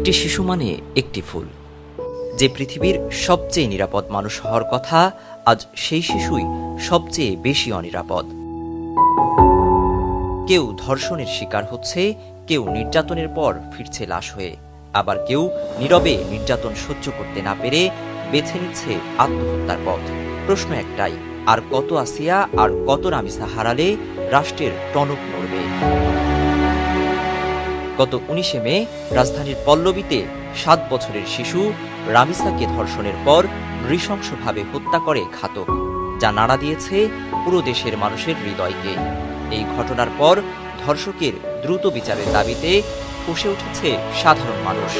একটি শিশু মানে একটি ফুল। যে পৃথিবীর সবচেয়ে নিরাপদ মানুষ হওয়ার কথা, আজ সেই শিশুই সবচেয়ে বেশি অনিরাপদ। কেউ ধর্ষণের শিকার হচ্ছে, কেউ নির্যাতনের পর ফিরছে লাশ হয়ে, আবার কেউ নীরবে নির্যাতন সহ্য করতে না পেরে বেছে নিচ্ছে আত্মহত্যার পথ। প্রশ্ন একটাই, আর কত আসিয়া আর কত রামিসা হারালে রাষ্ট্রের টনক নড়বে? গত 19 মে রাজধানীর পল্লবীতে 7 বছরের শিশু রামিসাকে ধর্ষণের পর নৃশংসভাবে হত্যা করে ঘাতক, যা নাড়া দিয়েছে পুরো দেশের মানুষের হৃদয়কে। এই ঘটনার পর ধর্ষকের দ্রুত বিচারের দাবিতে ফুঁসে উঠেছে সাধারণ মানুষ।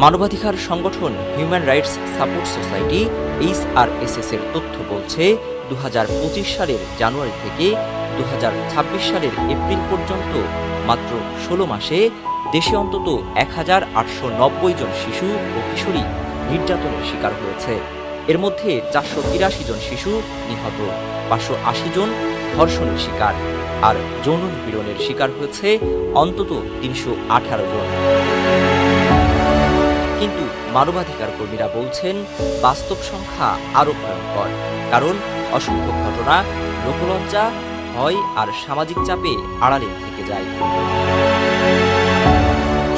মানবাধিকার সংগঠন human rights support society HRSS এর তথ্য বলছে, 2025 সালের জানুয়ারি থেকে 2026 সালের এপ্রিল পর্যন্ত মাত্র 16 মাসে দেশে অন্তত 1890 জন শিশু ও কিশোরী নির্যাতনের শিকার হয়েছে। এর মধ্যে 483 জন শিশু নিহত, 580 জন ধর্ষণের শিকার, আর যৌন নিপীড়নের শিকার হয়েছে অন্তত 318 জন। কিন্তু মানবাধিকার কর্মীরা বলছেন, বাস্তব সংখ্যা আরও ভয়ঙ্কর, কারণ অসংখ্য ঘটনা লোকলজ্জা, ভয় আর সামাজিক চাপে আড়ালে থেকে যায়।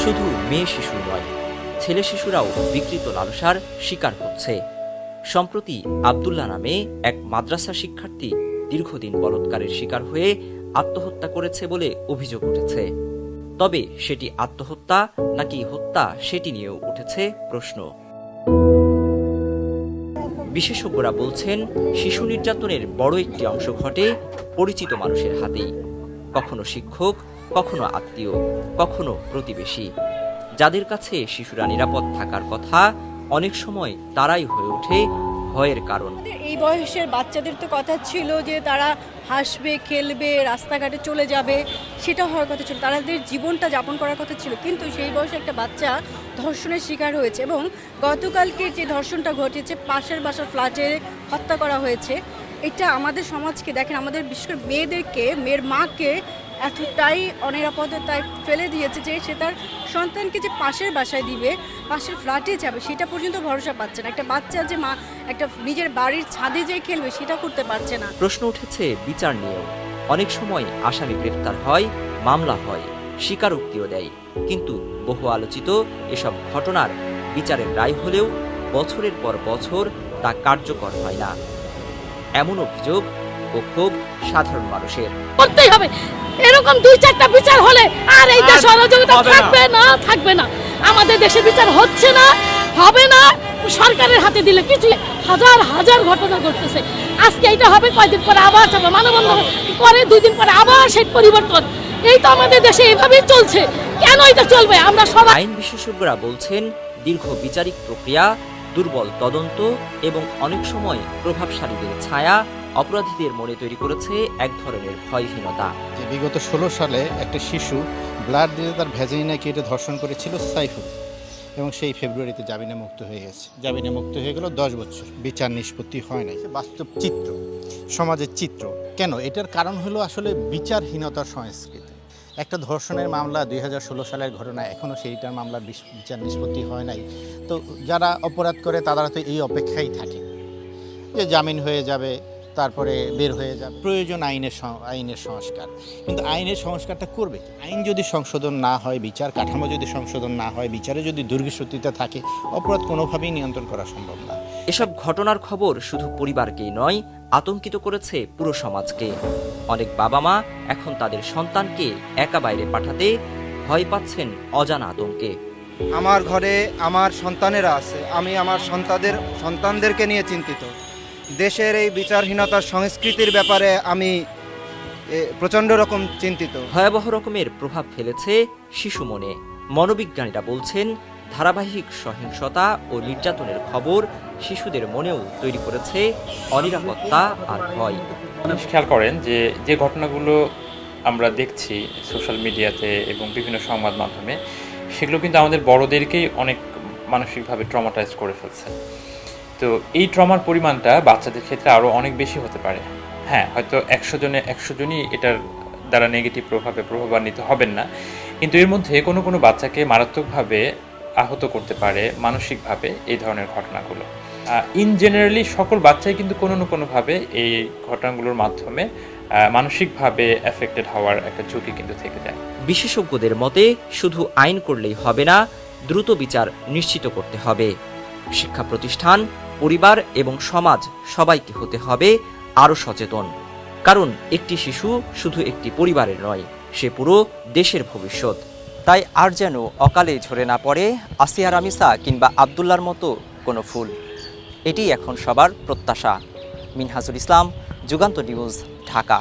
শুধু মেয়ে শিশু নয়, ছেলে শিশুরাও বিকৃত লালসার শিকার হচ্ছে। সম্প্রতি আব্দুল্লাহ নামে এক মাদ্রাসা শিক্ষার্থী দীর্ঘদিন বলাৎকারের শিকার হয়ে আত্মহত্যা করেছে বলে অভিযোগ উঠেছে। তবে সেটি আত্মহত্যা নাকি হত্যা, সেটি নিয়েও উঠেছে প্রশ্ন। বিশেষজ্ঞরা বলছেন, শিশু নির্যাতনের বড় একটি অংশ ঘটে পরিচিত মানুষের হাতেই, কখনো শিক্ষক, কখনো আত্মীয়, কখনো প্রতিবেশী। যাদের কাছে শিশুরা নিরাপদ থাকার কথা, অনেক সময় তারাই হয়ে ওঠে ভয়ের কারণ। এই বয়সের বাচ্চাদের তো কথা ছিল যে তারা হাসবে, খেলবে, রাস্তাঘাটে চলে যাবে, সেটা হওয়ার কথা ছিল, তাদের জীবনটা যাপন করার কথা ছিল। কিন্তু সেই বয়সে একটা বাচ্চা ধর্ষণের শিকার হয়েছে, এবং গতকালকে যে ধর্ষণটা ঘটেছে পাশের বাসার ফ্ল্যাটে হত্যা করা হয়েছে। এটা আমাদের সমাজকে দেখেন, আমাদের বিশেষ করে মেয়েদেরকে, মেয়ের মাকে এতটাই অনিরাপদতায় ফেলে দিয়েছে যে সে তার সন্তানকে যে পাশের বাসায় দিবে, পাশের ফ্ল্যাটে যাবে, সেটা পর্যন্ত ভরসা পাচ্ছে না। একটা বাচ্চা যে মা একটা নিজের বাড়ির ছাদে যেয়ে খেলবে, সেটা করতে পারছে না। প্রশ্ন উঠেছে বিচার নিয়েও। অনেক সময় আসামি গ্রেফতার হয়, মামলা হয়, স্বীকারোক্তিও দেয়, কিন্তু বহু আলোচিত এসব ঘটনার বিচারের রায় হলেও বছরের পর বছর তা কার্যকর হয় না। এমন অভিযোগ ও ক্ষোভ সাধারণ মানুষের। করতেই হবে, এরকম 2-4টা বিচার হলে আর এই দেশ অরাজকতা থাকবে না। আমাদের দেশে বিচার হচ্ছে না, হবে না, সরকারের হাতে দিলে কিছু। হাজার হাজার ঘটনা ঘটতেছে, আজকে এটা হবে, কয়েকদিন পরে আবার যাবে, মানববন্ধন করে 2 দিন পরে আবার সেই পরিবর্তন। এই তো আমাদের দেশে এইভাবেই চলছে, কেন এটা চলবে? আমরা সবাই। আইন বিশেষজ্ঞরা বলছেন, দীর্ঘ বিচারিক প্রক্রিয়া, দুর্বল তদন্ত এবং অনেক সময় প্রভাবশালীদের ছায়া অপরাধীদের মনে তৈরি করেছে এক ধরনের ভয়হীনতা। যে বিগত 16 সালে একটা শিশু ব্লাড দিয়ে তার ভ্যাজিনা কেটে ধর্ষণ করেছিল সাইফুল, এবং সেই ফেব্রুয়ারিতে জামিনে মুক্ত হয়ে গেছে। জামিনে মুক্ত হয়ে গেল 10 বছর, বিচার নিষ্পত্তি হয় নাই। বাস্তব চিত্র, সমাজের চিত্র। কেন? এটার কারণ হলো আসলে বিচারহীনতার সংস্কৃতি। একটা ধর্ষণের মামলা 2016 সালের ঘটনা, এখনও সেইটার মামলার বিচার নিষ্পত্তি হয় নাই। তো যারা অপরাধ করে তারা তো এই অপেক্ষাই থাকে যে জামিন হয়ে যাবে, তারপরে বের হয়ে যাবে। প্রয়োজন আইনের সংস্কার, কিন্তু আইনের সংস্কারটা করবে। আইন যদি সংশোধন না হয়, বিচার কাঠামো যদি সংশোধন না হয়, বিচারে যদি দুর্গসূত্রিতা থাকে, অপরাধ কোনোভাবেই নিয়ন্ত্রণ করা সম্ভব না। এসব ঘটনার খবর শুধু পরিবারকেই নয়, আতঙ্কিত করেছে পুরো সমাজকে। অনেক বাবা মা এখন তাদের সন্তানকে একা বাইরে পাঠাতে ভয় পাচ্ছেন অজানা আতঙ্কে। আমার ঘরে আমার সন্তানেরা আছে, আমি আমার সন্তানদেরকে নিয়ে চিন্তিত। দেশের এই বিচারহীনতার সংস্কৃতির ব্যাপারে আমি প্রচণ্ড রকম চিন্তিত। ভয়াবহ রকমের প্রভাব ফেলেছে শিশু মনে। মনোবিজ্ঞানীরা বলছেন, ধারাবাহিক সহিংসতা ও নির্যাতনের খবর শিশুদের মনেও তৈরি করেছে অনিরাপত্তা আর ভয়। মানুষ খেয়াল করেন যে ঘটনাগুলো আমরা দেখছি সোশ্যাল মিডিয়াতে এবং বিভিন্ন সংবাদ মাধ্যমে, সেগুলো কিন্তু আমাদের বড়দেরকেই অনেক মানসিকভাবে ট্রমাটাইজ করে ফেলছে। তো এই ট্রমার পরিমাণটা বাচ্চাদের ক্ষেত্রে আরও অনেক বেশি হতে পারে। হ্যাঁ, হয়তো 100 জনে 100 জনই এটার দ্বারা নেগেটিভ প্রভাবে প্রভাবান্বিত হবেন না, কিন্তু এর মধ্যে কোনো কোনো বাচ্চাকে মারাত্মকভাবে আহত করতে পারে মানসিকভাবে এই ধরনের ঘটনাগুলো। ইন জেনারেলি সকল বাচ্চাই কিন্তু কোনো না কোনোভাবে এই ঘটনাগুলোর মাধ্যমে মানসিকভাবে এফেক্টেড হওয়ার একটা ঝুঁকি কিন্তু থেকে যায়। বিশেষজ্ঞদের মতে শুধু আইন করলেই হবে না, দ্রুত বিচার নিশ্চিত করতে হবে। শিক্ষা প্রতিষ্ঠান, পরিবার এবং সমাজ সবাইকে হতে হবে আরও সচেতন। কারণ একটি শিশু শুধু একটি পরিবারের নয়, সে পুরো দেশের ভবিষ্যৎ। তাই আর যেন অকালে ঝরে না পড়ে আসিয়া রামিসা কিংবা আবদুল্লার মতো কোনো ফুল। এটি এখন সবার প্রত্যাশা। মিনহাজুল ইসলাম, যুগান্তর নিউজ, ঢাকা।